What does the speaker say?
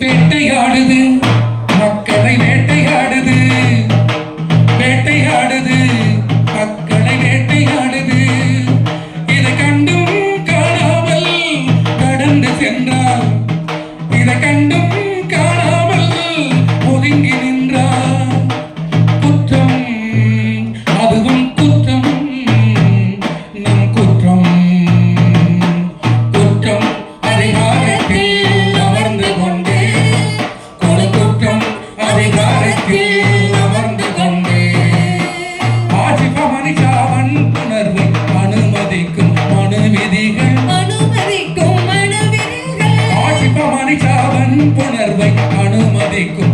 வேட்டையாடுது மக்களை வேட்டையாடுது வேட்டையாடுது மக்களை வேட்டையாடுது இதை கண்டும் காணாமல் கடந்து சென்றார் இதை கண்டும் காணாமல் ஒதுங்கி நின்றார் குற்றம் அதுவும் குற்றம் நம் குற்றம் குற்றம் அதிகாரத்தில் அமர்ந்து கொண்டே கொலை குற்றம் அதிகாரத்தில் அமர்ந்து கொண்டே ஆசிப மனிஷாவன் புணர்வை அனுமதிக்கும் மனு விதிகள் ஆசிப மனிஷாவன் புணர்வை அனுமதிக்கும்